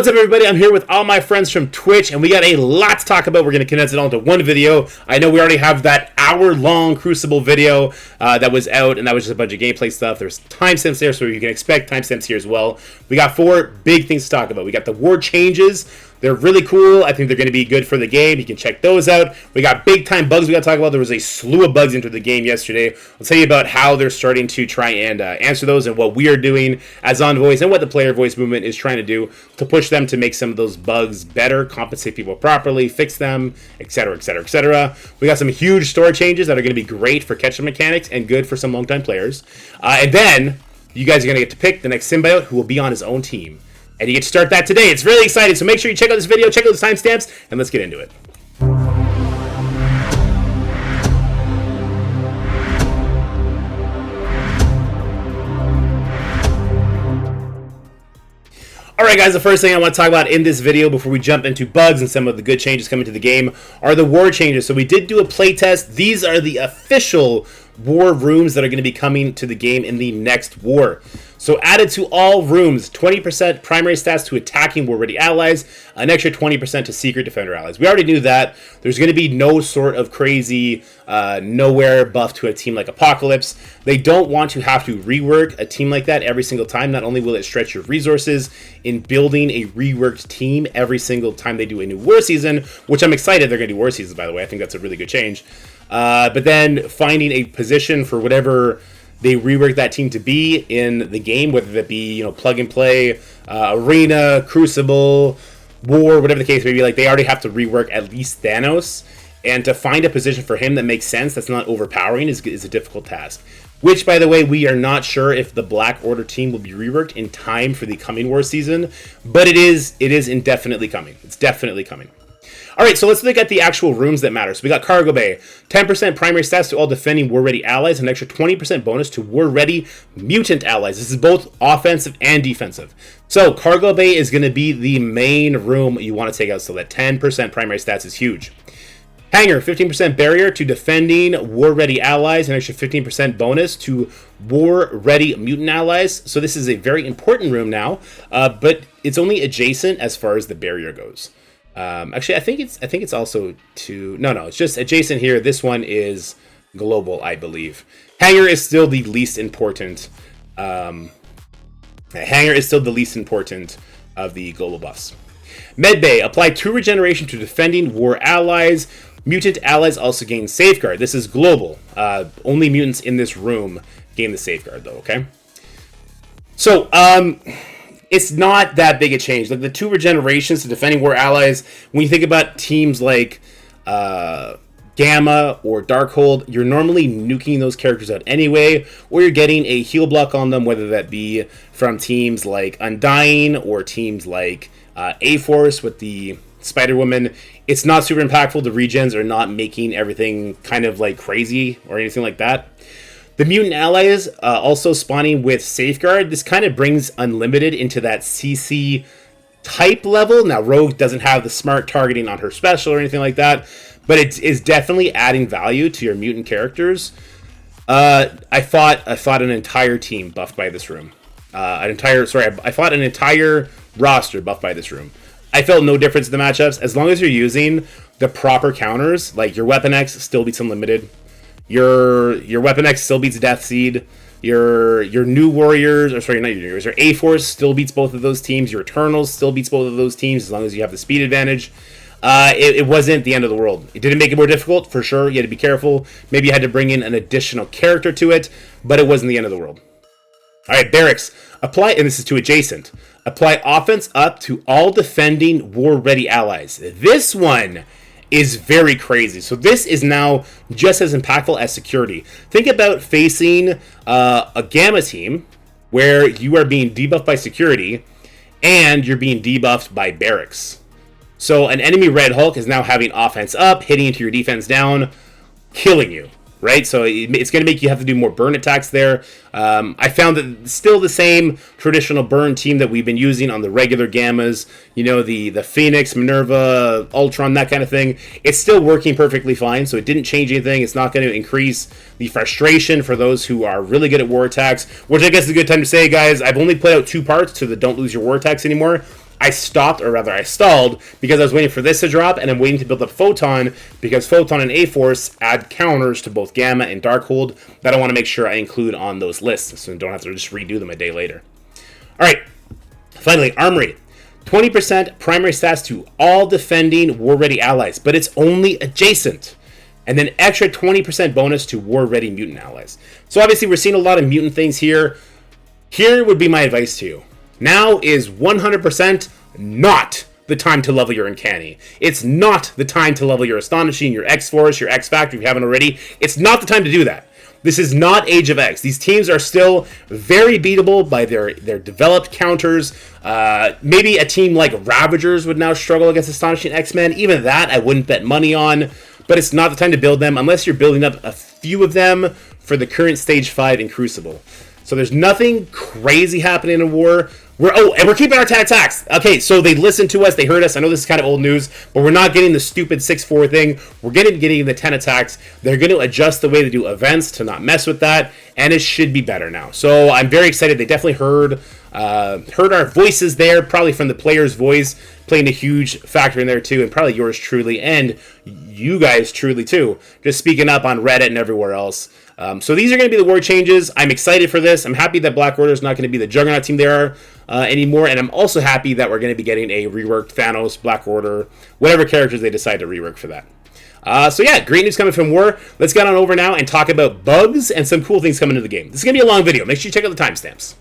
What's up, everybody? I'm here with all my friends from Twitch, and we got a lot to talk about. We're going to condense it all into one video. I know we already have that hour-long Crucible video that was out, and that was just a bunch of gameplay stuff. There's timestamps there, so you can expect timestamps here as well. We got 4 big things to talk about. We got the war changes. They're really cool. I think they're going to be good for the game. You can check those out. We got big-time bugs we got to talk about. There was a slew of bugs into the game yesterday. I'll tell you about how they're starting to try and answer those and what we are doing as Envoys and what the player voice movement is trying to do to push them to make some of those bugs better, compensate people properly, fix them, etc., etc., etc. We got some huge store changes that are going to be great for catch-up mechanics and good for some long-time players. And then you guys are going to get to pick the next symbiote who will be on his own team. And you get to start that today. It's really exciting. So make sure you check out this video, check out the timestamps, and let's get into it. Alright guys, the first thing I want to talk about in this video before we jump into bugs and some of the good changes coming to the game are the war changes. So we did do a playtest. These are the official war rooms that are going to be coming to the game in the next war. So added to all rooms, 20% primary stats to attacking war-ready allies, an extra 20% to secret defender allies. We already knew that. There's going to be no sort of crazy nowhere buff to a team like Apocalypse. They don't want to have to rework a team like that every single time. Not only will it stretch your resources in building a reworked team every single time they do a new war season, which I'm excited they're going to do war seasons, by the way. I think that's a really good change. But then finding a position for whatever they rework that team to be in the game, whether that be, plug and play, arena, Crucible, war, whatever the case may be. Like, they already have to rework at least Thanos, and to find a position for him that makes sense, that's not overpowering, is a difficult task. Which, by the way, we are not sure if the Black Order team will be reworked in time for the coming war season, but it is indefinitely coming. It's definitely coming. Alright, so let's look at the actual rooms that matter. So we got Cargo Bay, 10% primary stats to all defending war-ready allies, an extra 20% bonus to war-ready mutant allies. This is both offensive and defensive. So Cargo Bay is going to be the main room you want to take out, so that 10% primary stats is huge. Hangar, 15% barrier to defending war-ready allies, an extra 15% bonus to war-ready mutant allies. So this is a very important room now, but it's only adjacent as far as the barrier goes. Actually, I think it's also to... No, it's just adjacent here. This one is global, I believe. Hangar is still the least important. Hangar is still the least important of the global buffs. Medbay, apply 2 regeneration to defending war allies. Mutant allies also gain safeguard. This is global. Only mutants in this room gain the safeguard, though, okay? So, it's not that big a change. Like, the 2 regenerations to defending war allies, when you think about teams like Gamma or Darkhold, you're normally nuking those characters out anyway, or you're getting a heal block on them, whether that be from teams like Undying or teams like A-Force with the Spider-Woman. It's not super impactful. The regens are not making everything kind of like crazy or anything like that. The mutant allies also spawning with Safeguard. This kind of brings Unlimited into that CC type level. Now, Rogue doesn't have the smart targeting on her special or anything like that, but it is definitely adding value to your mutant characters. I fought an entire team buffed by this room. I fought an entire roster buffed by this room. I felt no difference in the matchups. As long as you're using the proper counters, like your Weapon X still beats Unlimited. Your Weapon X still beats Death Seed. Your New Warriors, not your New Warriors, your A-Force still beats both of those teams. Your Eternals still beats both of those teams as long as you have the speed advantage. It wasn't the end of the world. It didn't make it more difficult, for sure. You had to be careful. Maybe you had to bring in an additional character to it, but it wasn't the end of the world. Alright, Barracks. Apply, and this is to adjacent. Apply offense up to all defending war-ready allies. This one is very crazy. So this is now just as impactful as security. Think about facing a Gamma team where you are being debuffed by security and you're being debuffed by barracks. So an enemy Red Hulk is now having offense up, hitting into your defense down, killing you. Right, so it's going to make you have to do more burn attacks there. I found that still the same traditional burn team that we've been using on the regular Gammas, the Phoenix, Minerva, Ultron, that kind of thing. It's still working perfectly fine, so it didn't change anything. It's not going to increase the frustration for those who are really good at war attacks, which I guess is a good time to say, guys, I've only put out 2 parts to the Don't Lose Your War Attacks anymore. I stopped, or rather I stalled, because I was waiting for this to drop, and I'm waiting to build up Photon, because Photon and A-Force add counters to both Gamma and Darkhold that I want to make sure I include on those lists, so I don't have to just redo them a day later. Alright, finally, Armory. 20% primary stats to all defending war-ready allies, but it's only adjacent. And then extra 20% bonus to war-ready mutant allies. So obviously we're seeing a lot of mutant things here. Here would be my advice to you. Now is 100% not the time to level your Uncanny. It's not the time to level your Astonishing, your X-Force, your X-Factor if you haven't already. It's not the time to do that. This is not Age of X. These teams are still very beatable by their developed counters. Maybe a team like Ravagers would now struggle against Astonishing X-Men. Even that I wouldn't bet money on. But it's not the time to build them unless you're building up a few of them for the current Stage 5 in Crucible. So there's nothing crazy happening in war. And we're keeping our 10 attacks. Okay, so they listened to us, they heard us. I know this is kind of old news, but we're not getting the stupid 6-4 thing. We're getting the 10 attacks. They're going to adjust the way they do events to not mess with that, and it should be better now. So I'm very excited. They definitely heard our voices there, probably from the player's voice, playing a huge factor in there too, and probably yours truly, and you guys truly too, just speaking up on Reddit and everywhere else. So these are going to be the war changes. I'm excited for this. I'm happy that Black Order is not going to be the juggernaut team they are anymore, and I'm also happy that we're going to be getting a reworked Thanos, Black Order, whatever characters they decide to rework for that. So yeah, great news coming from war. Let's get on over now and talk about bugs and some cool things coming to the game. This is going to be a long video. Make sure you check out the timestamps.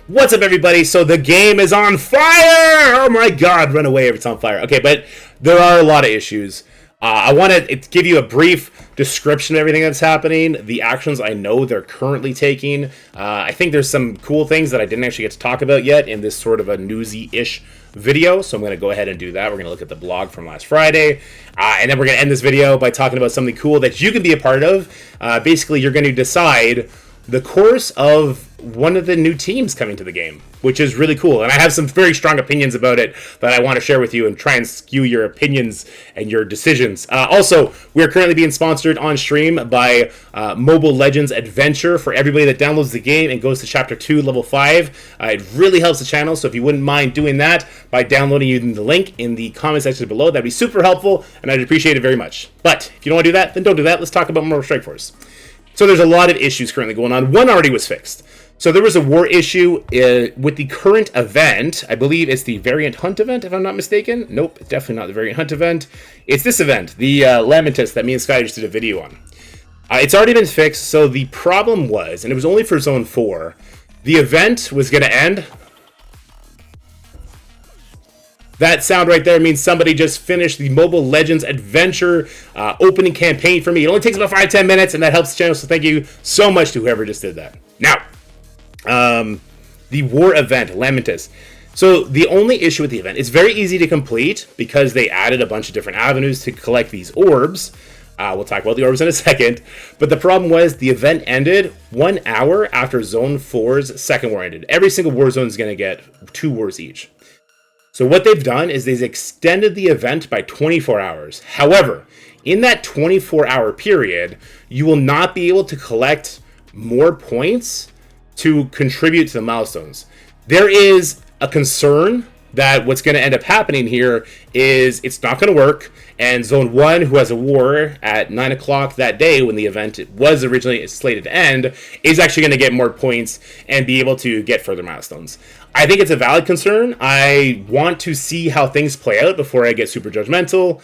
What's up, everybody? So the game is on fire! Oh my god, run away if it's on fire. Okay, but there are a lot of issues. I want to give you a brief description of everything that's happening, the actions I know they're currently taking. I think there's some cool things that I didn't actually get to talk about yet in this sort of a newsy-ish video, so I'm going to go ahead and do that. We're going to look at the blog from last Friday, and then we're going to end this video by talking about something cool that you can be a part of. Basically, you're going to decide the course of one of the new teams coming to the game, which is really cool. And I have some very strong opinions about it that I want to share with you and try and skew your opinions and your decisions. Also, we are currently being sponsored on stream by Mobile Legends Adventure for everybody that downloads the game and goes to Chapter 2, Level 5. It really helps the channel, so if you wouldn't mind doing that by downloading using the link in the comment section below, that'd be super helpful, and I'd appreciate it very much. But if you don't want to do that, then don't do that. Let's talk about Marvel Strike Force. So there's a lot of issues currently going on. One already was fixed. So there was a war issue with the current event. I believe it's the Variant Hunt event, if I'm not mistaken. Nope, it's definitely not the Variant Hunt event. It's this event, the Lamentus that me and Sky just did a video on. It's already been fixed, so the problem was, and it was only for Zone 4, the event was going to end. That sound right there means somebody just finished the Mobile Legends Adventure opening campaign for me. It only takes about 5-10 minutes, and that helps the channel, so thank you so much to whoever just did that. Now, the war event, Lamentus. So the only issue with the event, it's very easy to complete because they added a bunch of different avenues to collect these orbs. We'll talk about the orbs in a second. But the problem was the event ended 1 hour after Zone 4's second war ended. Every single war zone is going to get 2 wars each. So what they've done is they've extended the event by 24 hours. However, in that 24-hour period, you will not be able to collect more points to contribute to the milestones. There is a concern that what's going to end up happening here is it's not going to work, and Zone 1, who has a war at 9 o'clock that day when the event was originally slated to end, is actually going to get more points and be able to get further milestones. I think it's a valid concern. I want to see how things play out before I get super judgmental,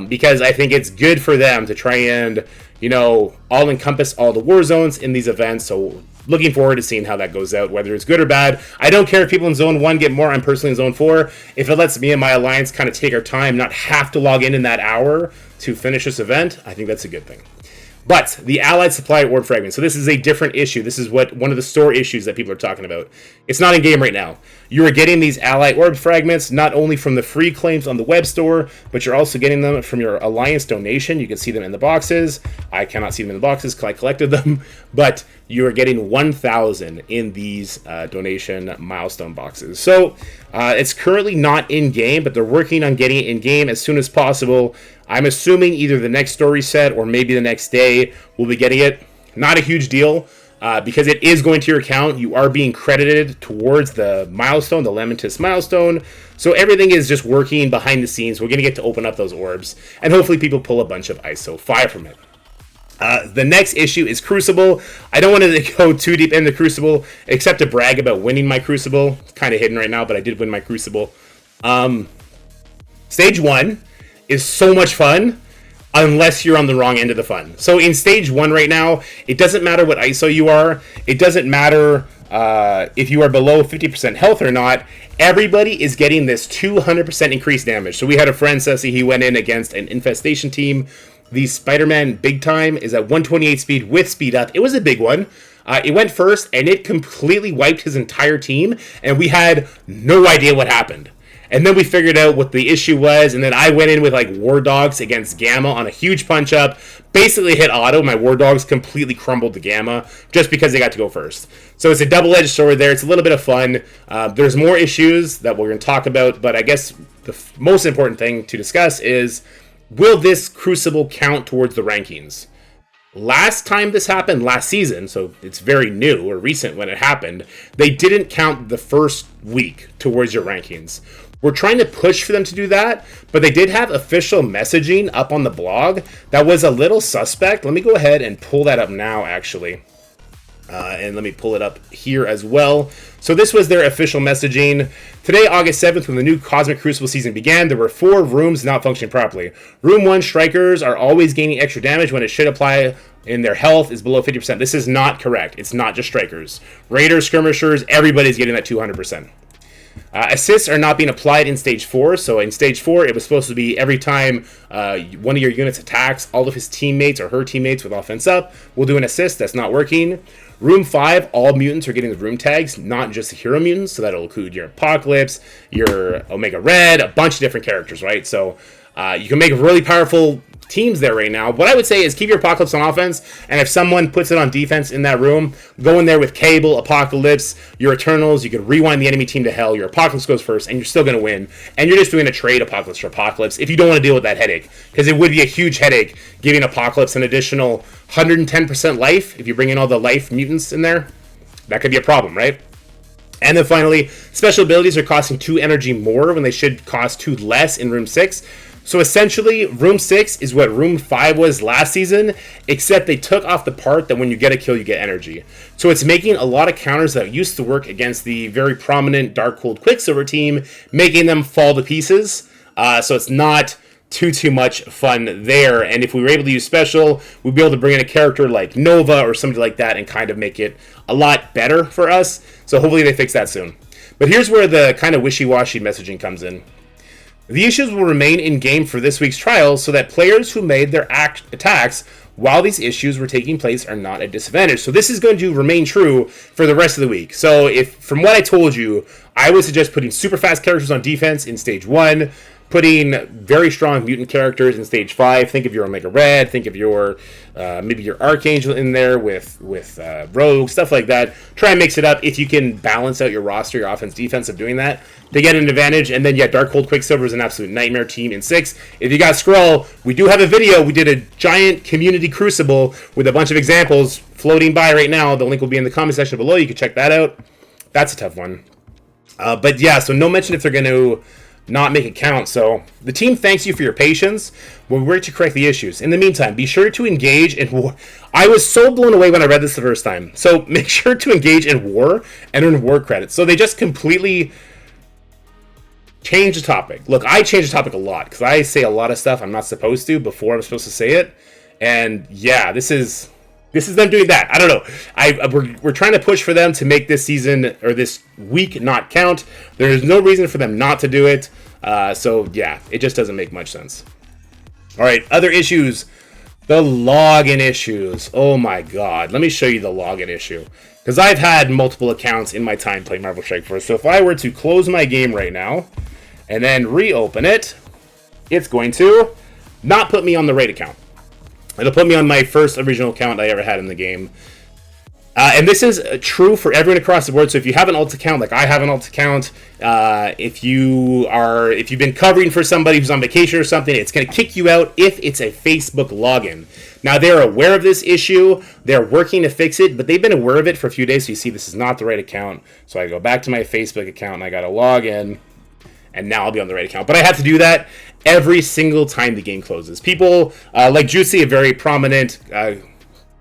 because I think it's good for them to try and, all encompass all the war zones in these events. So looking forward to seeing how that goes out, whether it's good or bad. I don't care if people in Zone 1 get more. I'm personally in Zone 4. If it lets me and my alliance kind of take our time, not have to log in that hour to finish this event, I think that's a good thing. But the Allied Supply Orb Fragment. So this is a different issue. This is one of the store issues that people are talking about. It's not in game right now. You are getting these Allied Orb Fragments not only from the free claims on the web store, but you're also getting them from your Alliance donation. You can see them in the boxes. I cannot see them in the boxes because I collected them. But you are getting 1,000 in these donation milestone boxes. So it's currently not in game, but they're working on getting it in game as soon as possible. I'm assuming either the next story set or maybe the next day we'll be getting it. Not a huge deal. because it is going to your account. You are being credited towards the milestone, the Lamentis milestone. So everything is just working behind the scenes. We're going to get to open up those orbs, and hopefully people pull a bunch of ISO fire from it. The next issue is Crucible. I don't want to go too deep into Crucible, except to brag about winning my Crucible. It's kind of hidden right now, but I did win my Crucible. Stage 1 is so much fun, unless you're on the wrong end of the fun. So in Stage 1 right now, it doesn't matter what ISO you are. It doesn't matter if you are below 50% health or not. Everybody is getting this 200% increased damage. So we had a friend, Sussy, he went in against an infestation team. The Spider-Man BigTime is at 128 speed with speed up. It was a big one. It went first, and it completely wiped his entire team, and we had no idea what happened. And then we figured out what the issue was, and then I went in with like War Dogs against Gamma on a huge punch-up, basically hit auto. My War Dogs completely crumbled the Gamma just because they got to go first. So it's a double-edged sword there. It's a little bit of fun. There's more issues that we're going to talk about, but I guess the most important thing to discuss is, will this Crucible count towards the rankings? Last time this happened, last season, so it's very new or recent when it happened, they didn't count the first week towards your rankings. We're trying to push for them to do that, but they did have official messaging up on the blog that was a little suspect. Let me go ahead and pull that up now, actually. And let me pull it up here as well. So this was their official messaging. Today, August 7th, when the new Cosmic Crucible season began, there were 4 rooms not functioning properly. Room 1, Strikers are always gaining extra damage when it should apply in their health is below 50%. This is not correct. It's not just Strikers. Raiders, Skirmishers, everybody's getting that 200%. Assists are not being applied in Stage 4. So in Stage 4, it was supposed to be every time one of your units attacks, all of his teammates or her teammates with offense up will do an assist. That's not working. Room 5, all mutants are getting the room tags, not just the hero mutants. So that'll include your Apocalypse, your Omega Red, a bunch of different characters, right? So you can make really powerful teams there right now. What I would say is keep your Apocalypse on offense, and if someone puts it on defense in that room, go in there with Cable, Apocalypse, your Eternals. You could rewind the enemy team to hell. Your Apocalypse goes first, and you're still going to win. And you're just doing a trade Apocalypse for Apocalypse if you don't want to deal with that headache, because it would be a huge headache giving Apocalypse an additional 110% life. If you bring in all the life mutants in there, that could be a problem, right? And then finally, special abilities are costing 2 energy more when they should cost 2 less in Room 6. So essentially, Room 6 is what Room 5 was last season, except they took off the part that when you get a kill, you get energy. So it's making a lot of counters that used to work against the very prominent Darkhold Quicksilver team, making them fall to pieces. So it's not too much fun there. And if we were able to use special, we'd be able to bring in a character like Nova or somebody like that and kind of make it a lot better for us. So hopefully they fix that soon. But here's where the kind of wishy-washy messaging comes in. The issues will remain in-game for this week's trials so that players who made their attacks while these issues were taking place are not at disadvantage. So this is going to remain true for the rest of the week. So if, from what I told you, I would suggest putting super fast characters on defense in Stage 1, putting very strong mutant characters in Stage 5. Think of your Omega Red, think of your maybe your Archangel in there with Rogue, stuff like that. Try and mix it up if you can balance out your roster, your offense, defense of doing that to get an advantage. And then, yeah, Darkhold Quicksilver is an absolute nightmare team in 6. If you guys scroll, we do have a video. We did a giant community Crucible with a bunch of examples floating by right now. The link will be in the comment section below. You can check that out. That's a tough one. But yeah, so no mention if they're going to not make it count. So the team thanks you for your patience. We'll work to correct the issues. In the meantime, be sure to engage in war. I was so blown away when I read this the first time. So make sure to engage in war and earn war credits. So they just completely changed the topic. Look, I change the topic a lot because I say a lot of stuff I'm not supposed to before I'm supposed to say it. And yeah, this is them doing that. I don't know. We're trying to push for them to make this season or this week not count. There's no reason for them not to do it. So yeah, it just doesn't make much sense. All right, other issues. The login issues. Oh my god. Let me show you the login issue. Because I've had multiple accounts in my time playing Marvel Strike Force. So if I were to close my game right now and then reopen it, it's going to not put me on the raid account. It'll put me on my first original account I ever had in the game. And this is true for everyone across the board. So if you have an alt account, like I have an alt account, if you've been covering for somebody who's on vacation or something, it's going to kick you out if it's a Facebook login. Now, they're aware of this issue. They're working to fix it, but they've been aware of it for a few days. So you see this is not the right account. So I go back to my Facebook account and I got to log in. And now I'll be on the right account. But I have to do that every single time the game closes. People like Juicy, a very prominent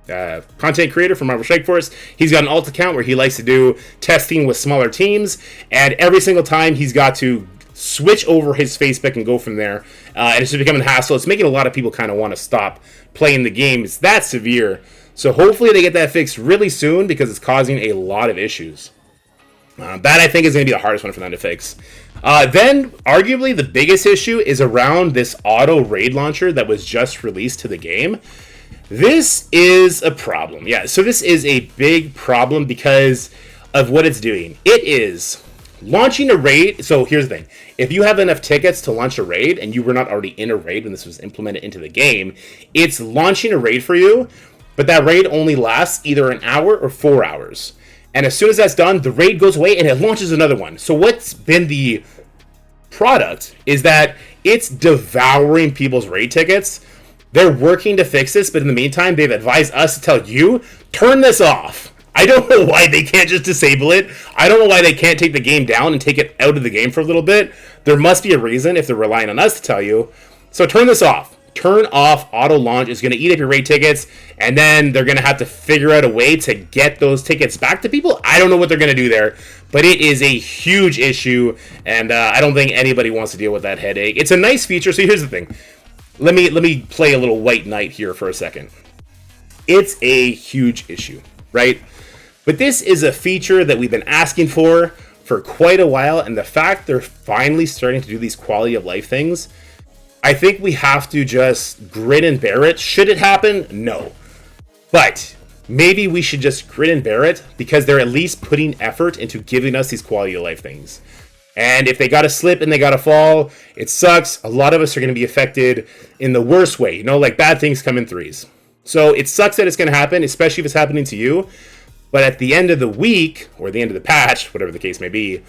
content creator from Marvel Strike Force, he's got an alt account where he likes to do testing with smaller teams. And every single time he's got to switch over his Facebook and go from there. And it's just becoming a hassle. It's making a lot of people kind of want to stop playing the game. It's that severe. So hopefully they get that fixed really soon because it's causing a lot of issues. That, I think, is going to be the hardest one for them to fix. Then, arguably, the biggest issue is around this auto raid launcher that was just released to the game. This is a problem. Yeah, so this is a big problem because of what it's doing. It is launching a raid. So here's the thing. If you have enough tickets to launch a raid and you were not already in a raid when this was implemented into the game, it's launching a raid for you, but that raid only lasts either an hour or 4 hours. And as soon as that's done, the raid goes away and it launches another one. So what's been the product is that it's devouring people's raid tickets. They're working to fix this, but in the meantime, they've advised us to tell you, turn this off. I don't know why they can't just disable it. I don't know why they can't take the game down and take it out of the game for a little bit. There must be a reason if they're relying on us to tell you. So turn this off. Turn off auto launch. Is going to eat up your raid tickets, and then they're going to have to figure out a way to get those tickets back to people. I don't know what they're going to do there, but it is a huge issue, and I don't think anybody wants to deal with that headache. It's a nice feature. So here's the thing. Let me play a little white knight here for a second. It's a huge issue, right? But this is a feature that we've been asking for quite a while, and the fact they're finally starting to do these quality of life things, I think we have to just grin and bear it. Should it happen? No. But maybe we should just grin and bear it because they're at least putting effort into giving us these quality of life things. And if they got to slip and they got to fall, it sucks. A lot of us are going to be affected in the worst way. You know, like bad things come in threes. So it sucks that it's going to happen, especially if it's happening to you. But at the end of the week, or the end of the patch, whatever the case may be,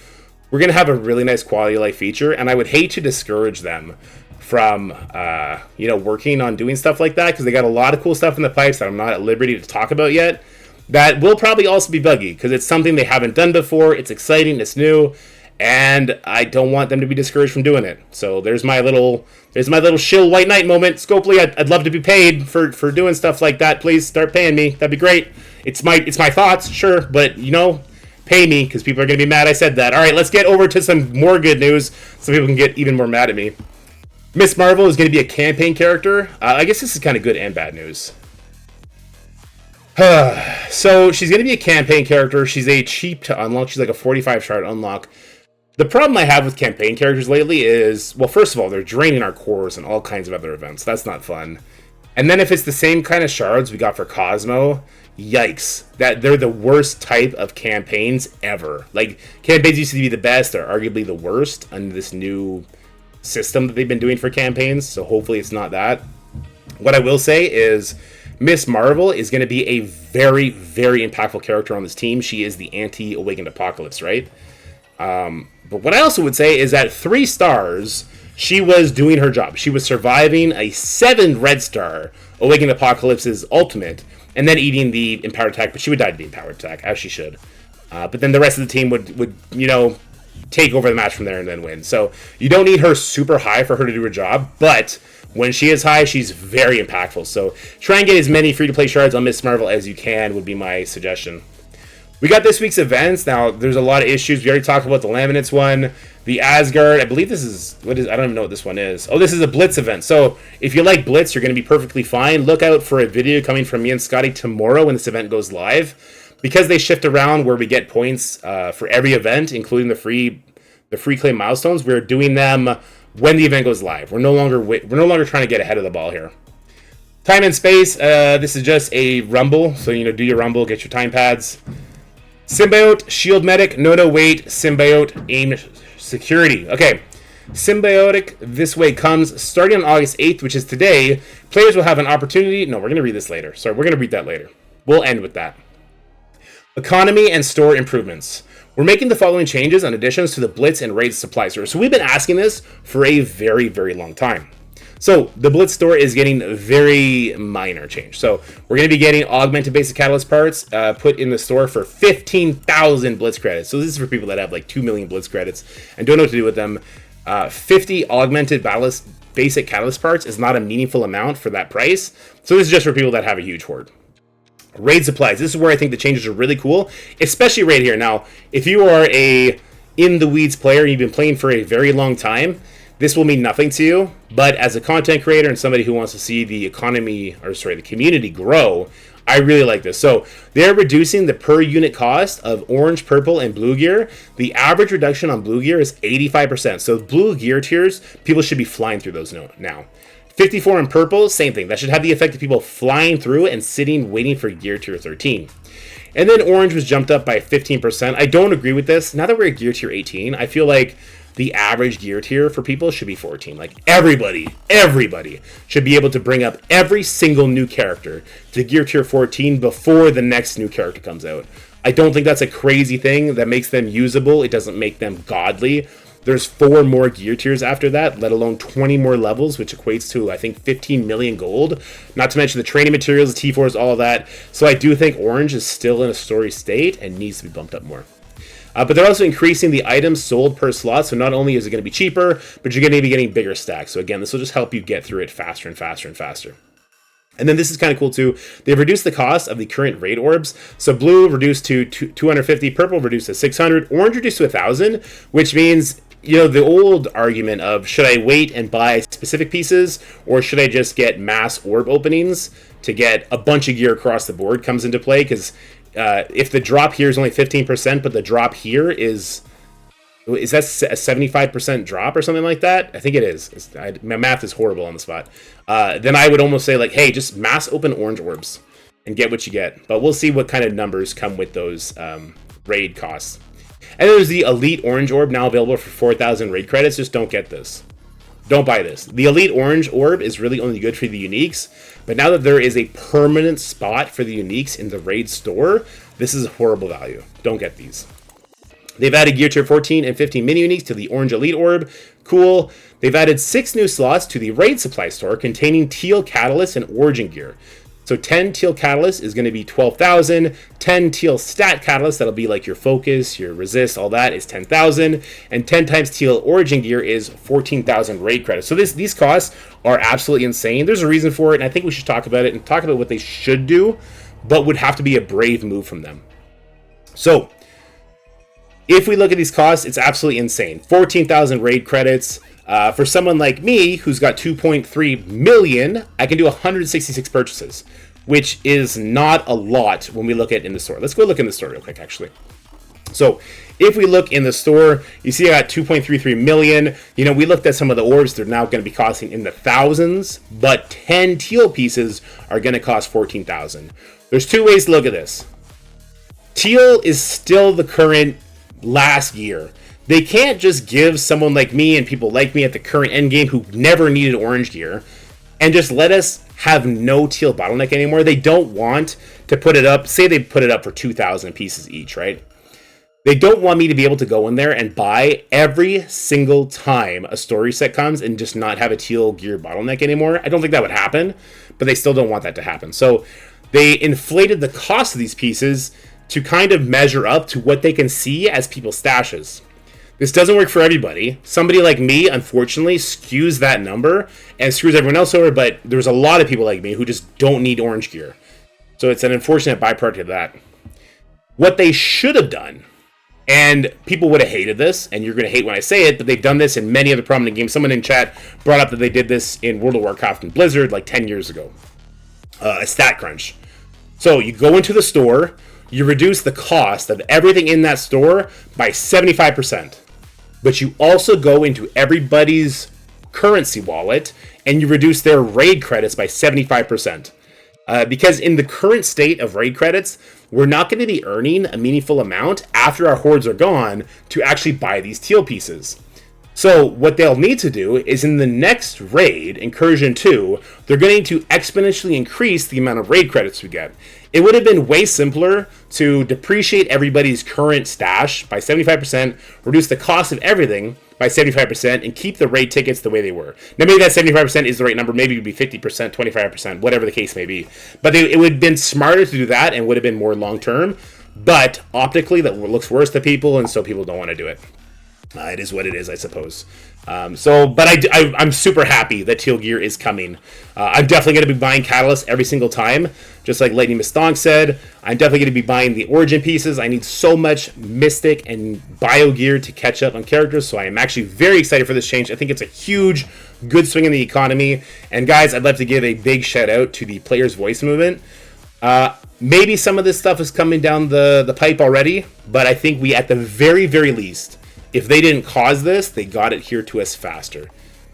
we're going to have a really nice quality of life feature. And I would hate to discourage them from working on doing stuff like that, because they got a lot of cool stuff in the pipes that I'm not at liberty to talk about yet, that will probably also be buggy because it's something they haven't done before. It's exciting, it's new, and I don't want them to be discouraged from doing it. So there's my little shill white knight moment. Scopely, I'd love to be paid for doing stuff like that. Please start paying me. That'd be great. It's my thoughts, sure, but pay me, because people are going to be mad I said that. All right, let's get over to some more good news so people can get even more mad at me. Miss Marvel is going to be a campaign character. I guess this is kind of good and bad news. So she's going to be a campaign character. She's a cheap to unlock. She's like a 45 shard unlock. The problem I have with campaign characters lately is, well, first of all, they're draining our cores and all kinds of other events. That's not fun. And then if it's the same kind of shards we got for Cosmo, yikes. They're the worst type of campaigns ever. Like, campaigns used to be the best. They're arguably the worst under this new system that they've been doing for campaigns, so hopefully it's not that. What I will say is Miss Marvel is going to be a very, very impactful character on this team. She is the anti-Awakened Apocalypse, right? But what I also would say is that 3 stars, she was doing her job. She was surviving a 7 red star Awakened Apocalypse's ultimate, and then eating the empowered attack, but she would die to the empowered attack, as she should. But then the rest of the team would take over the match from there and then win. So you don't need her super high for her to do her job, but when she is high, she's very impactful. So try and get as many free-to-play shards on Miss Marvel as you can would be my suggestion. We got this week's events. Now, there's a lot of issues. We already talked about the Laminates one, the Asgard. I believe this is, I don't even know what this one is. Oh, this is a Blitz event. So if you like Blitz, you're going to be perfectly fine. Look out for a video coming from me and Scotty tomorrow when this event goes live. Because they shift around where we get points for every event, including the free claim milestones, we're doing them when the event goes live. We're no longer trying to get ahead of the ball here. Time and space. This is just a rumble, so do your rumble, get your time pads. Symbiote, shield medic, no wait, symbiote, aim security. Okay, Symbiotic This Way Comes starting on August 8th, which is today. Players will have an opportunity. No, we're going to read this later. Sorry, we're going to read that later. We'll end with that. Economy and store improvements. We're making the following changes and additions to the Blitz and Raid supply store. So we've been asking this for a very, very long time. So the Blitz store is getting a very minor change. So we're going to be getting augmented basic catalyst parts put in the store for 15,000 Blitz credits. So this is for people that have like 2 million Blitz credits and don't know what to do with them. 50 augmented basic catalyst parts is not a meaningful amount for that price. So this is just for people that have a huge hoard. Raid supplies. This is where I think the changes are really cool, especially right here. Now, if you are a in the weeds player and you've been playing for a very long time, this will mean nothing to you, but as a content creator and somebody who wants to see the the community grow, I really like this. So they're reducing the per unit cost of orange, purple, and blue gear. The average reduction on blue gear is 85%. So blue gear tiers, people should be flying through those now. 54 in purple, same thing. That should have the effect of people flying through and sitting waiting for gear tier 13. And then orange was jumped up by 15%. I don't agree with this. Now that we're at gear tier 18, I feel like the average gear tier for people should be 14. Like everybody should be able to bring up every single new character to gear tier 14 before the next new character comes out. I don't think that's a crazy thing that makes them usable. It doesn't make them godly. There's 4 more gear tiers after that, let alone 20 more levels, which equates to, I think, 15 million gold. Not to mention the training materials, the T4s, all of that. So I do think orange is still in a story state and needs to be bumped up more. But they're also increasing the items sold per slot, so not only is it going to be cheaper, but you're going to be getting bigger stacks. So again, this will just help you get through it faster and faster and faster. And then this is kind of cool too. They've reduced the cost of the current raid orbs. So blue reduced to 250, purple reduced to 600, orange reduced to 1,000, which means, you know, the old argument of should I wait and buy specific pieces or should I just get mass orb openings to get a bunch of gear across the board comes into play, because if the drop here is only 15%, but the drop here is that a 75% drop or something like that? I think it is. My math is horrible on the spot. Then I would almost say, like, hey, just mass open orange orbs and get what you get. But we'll see what kind of numbers come with those raid costs. And there's the Elite Orange Orb now available for 4,000 raid credits. Just don't get this. Don't buy this. The Elite Orange Orb is really only good for the uniques, but now that there is a permanent spot for the uniques in the raid store, this is a horrible value. Don't get these. They've added Gear Tier 14 and 15 mini uniques to the Orange Elite Orb. Cool. They've added 6 new slots to the raid supply store containing Teal Catalyst and Origin Gear. So 10 Teal Catalyst is going to be 12,000. 10 Teal Stat Catalyst, that'll be like your Focus, your Resist, all that, is 10,000. And 10 times Teal Origin Gear is 14,000 raid credits. So these costs are absolutely insane. There's a reason for it, and I think we should talk about it and talk about what they should do, but would have to be a brave move from them. So if we look at these costs, it's absolutely insane. 14,000 raid credits. For someone like me, who's got 2.3 million, I can do 166 purchases, which is not a lot when we look at it in the store. Let's go look in the store real quick, actually. So if we look in the store, you see I got 2.33 million. You know, we looked at some of the orbs. They're now going to be costing in the thousands, but 10 teal pieces are going to cost 14,000. There's 2 ways to look at this. Teal is still the current last gear. They can't just give someone like me and people like me at the current endgame who never needed orange gear and just let us have no teal bottleneck anymore. They don't want to put it up. Say they put it up for 2,000 pieces each, right? They don't want me to be able to go in there and buy every single time a story set comes and just not have a teal gear bottleneck anymore. I don't think that would happen, but they still don't want that to happen. So they inflated the cost of these pieces to kind of measure up to what they can see as people's stashes. This doesn't work for everybody. Somebody like me, unfortunately, skews that number and screws everyone else over, but there's a lot of people like me who just don't need orange gear. So it's an unfortunate byproduct of that. What they should have done, and people would have hated this, and you're going to hate when I say it, but they've done this in many other prominent games. Someone in chat brought up that they did this in World of Warcraft and Blizzard like 10 years ago. A stat crunch. So you go into the store, you reduce the cost of everything in that store by 75%. But you also go into everybody's currency wallet and you reduce their raid credits by 75%. Because in the current state of raid credits, we're not going to be earning a meaningful amount after our hordes are gone to actually buy these teal pieces. So what they'll need to do is in the next raid, Incursion 2, they're going to exponentially increase the amount of raid credits we get. It would have been way simpler to depreciate everybody's current stash by 75%, reduce the cost of everything by by 75% and keep the raid tickets the way they were. Now, maybe that 75% is the right number. Maybe it would be 50%, 25%, whatever the case may be. But it would have been smarter to do that and would have been more long-term. But optically, that looks worse to people, and so people don't want to do it. It is what it is, I suppose. But I'm super happy that Teal Gear is coming. I'm definitely going to be buying Catalyst every single time, just like Lightning Mistonk said. I'm definitely going to be buying the Origin pieces. I need so much Mystic and Bio Gear to catch up on characters, so I am actually very excited for this change. I think it's a huge, good swing in the economy. And guys, I'd like to give a big shout out to the Players' Voice movement. Maybe some of this stuff is coming down the pipe already, but I think we, at the very, very least, if they didn't cause this, they got it here to us faster.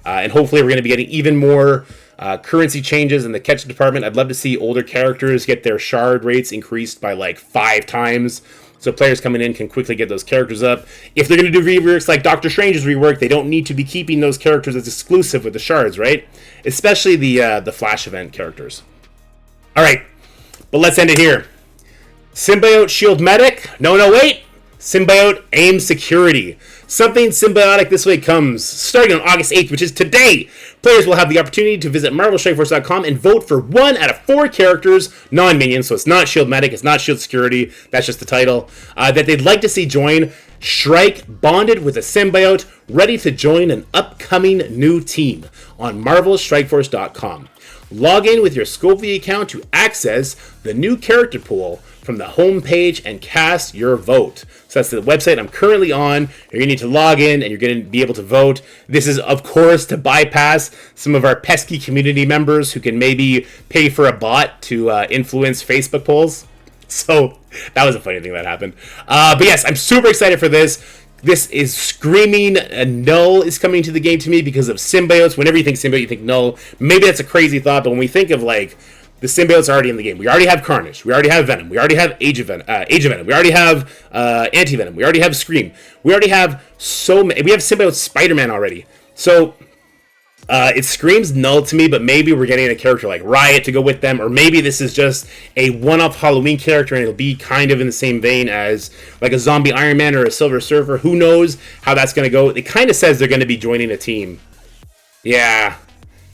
And hopefully we're going to be getting even more currency changes in the catch department. I'd love to see older characters get their shard rates increased by like 5 times, so players coming in can quickly get those characters up. If they're going to do reworks like Doctor Strange's rework, they don't need to be keeping those characters as exclusive with the shards, right? Especially the Flash event characters. All right. But let's end it here. Symbiote Shield Medic. No, wait. Symbiote Aim Security. Something symbiotic this way comes. Starting on August 8th, which is today, players will have the opportunity to visit MarvelStrikeForce.com and vote for 1 out of 4 characters, non-minions, so it's not Shield Medic, it's not Shield Security, that's just the title, that they'd like to see join Shrike bonded with a symbiote, ready to join an upcoming new team on MarvelStrikeForce.com. Log in with your Scopely account to access the new character pool from the home page and cast your vote. So that's the website I'm currently on. You're going to need to log in and you're going to be able to vote. This is, of course, to bypass some of our pesky community members who can maybe pay for a bot to influence Facebook polls. So that was a funny thing that happened. But yes, I'm super excited for this. This is screaming Null is coming to the game to me because of symbiotes. Whenever you think symbiote, you think Null. Maybe that's a crazy thought, but when we think of like the symbiotes are already in the game. We already have Carnage. We already have Venom. We already have Age of Venom. We already have Anti-Venom. We already have Scream. We already have so many. We have symbiote Spider-Man already. So it screams Null to me, but maybe we're getting a character like Riot to go with them, or maybe this is just a one-off Halloween character and it'll be kind of in the same vein as like a zombie Iron Man or a Silver Surfer. Who knows how that's going to go? It kind of says they're going to be joining a team. Yeah.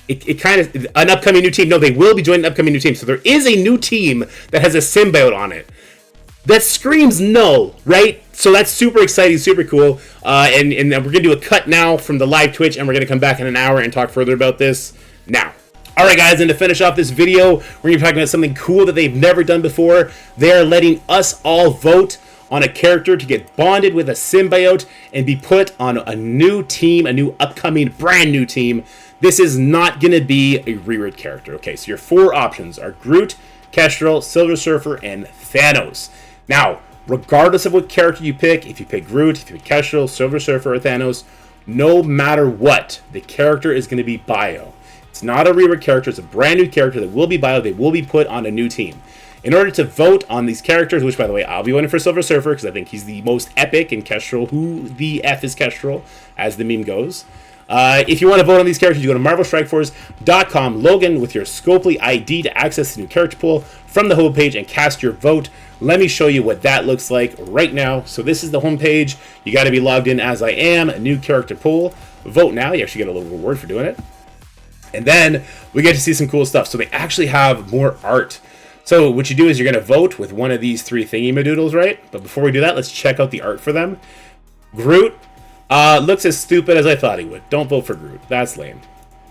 It kind of, an upcoming new team. No, they will be joining an upcoming new team. So there is a new team that has a symbiote on it. That screams Null, right? So that's super exciting, super cool. And we're going to do a cut now from the live Twitch, and we're going to come back in an hour and talk further about this now. All right, guys, and to finish off this video, we're going to be talking about something cool that they've never done before. They are letting us all vote on a character to get bonded with a symbiote and be put on a new team, a new upcoming brand new team. This is not going to be a reread character. Okay, so your 4 options are Groot, Kestrel, Silver Surfer, and Thanos. Now, regardless of what character you pick, if you pick Groot, if you pick Kestrel, Silver Surfer, or Thanos, no matter what, the character is going to be bio. It's not a rework character, it's a brand new character that will be bio, they will be put on a new team. In order to vote on these characters, which by the way, I'll be voting for Silver Surfer because I think he's the most epic, and Kestrel, who the F is Kestrel, as the meme goes. If you want to vote on these characters, you go to MarvelStrikeForce.com, log in with your Scopely ID to access the new character pool from the homepage and cast your vote. Let me show you what that looks like right now. So this is the homepage. You got to be logged in as I am. A new character pool. Vote now. You actually get a little reward for doing it. And then we get to see some cool stuff. So they actually have more art. So what you do is you're going to vote with one of these 3 thingy-madoodles, right? But before we do that, let's check out the art for them. Groot looks as stupid as I thought he would. Don't vote for Groot. That's lame.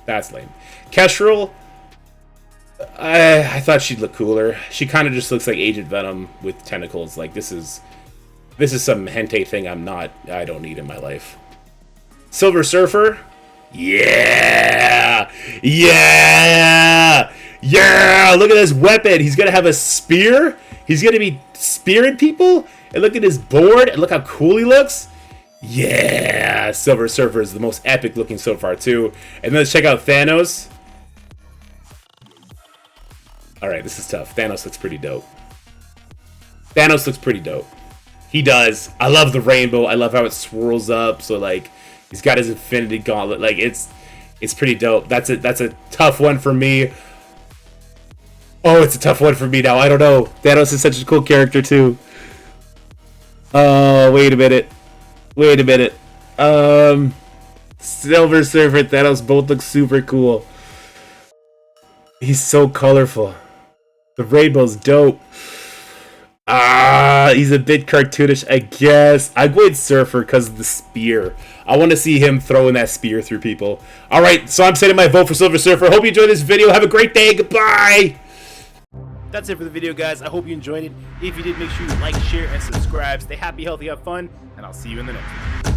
That's lame. Kestrel, I thought she'd look cooler. She kind of just looks like Agent Venom with tentacles. Like this is some hentai thing I don't need in my life. Silver Surfer, yeah, look at this weapon. He's gonna have a spear. He's gonna be spearing people. And look at his board. And look how cool he looks. Yeah, Silver Surfer is the most epic looking so far too. And then let's check out Thanos. Alright, this is tough. Thanos looks pretty dope. He does. I love the rainbow. I love how it swirls up. So like he's got his infinity gauntlet. Like it's pretty dope. That's a tough one for me. Oh, it's a tough one for me now. I don't know. Thanos is such a cool character too. Oh, wait a minute. Silver Surfer Thanos both look super cool. He's so colorful. The rainbow's dope. He's a bit cartoonish, I guess. I go with Surfer because of the spear. I want to see him throwing that spear through people. Alright, so I'm setting my vote for Silver Surfer. Hope you enjoyed this video. Have a great day. Goodbye! That's it for the video, guys. I hope you enjoyed it. If you did, make sure you like, share, and subscribe. Stay happy, healthy, have fun, and I'll see you in the next one.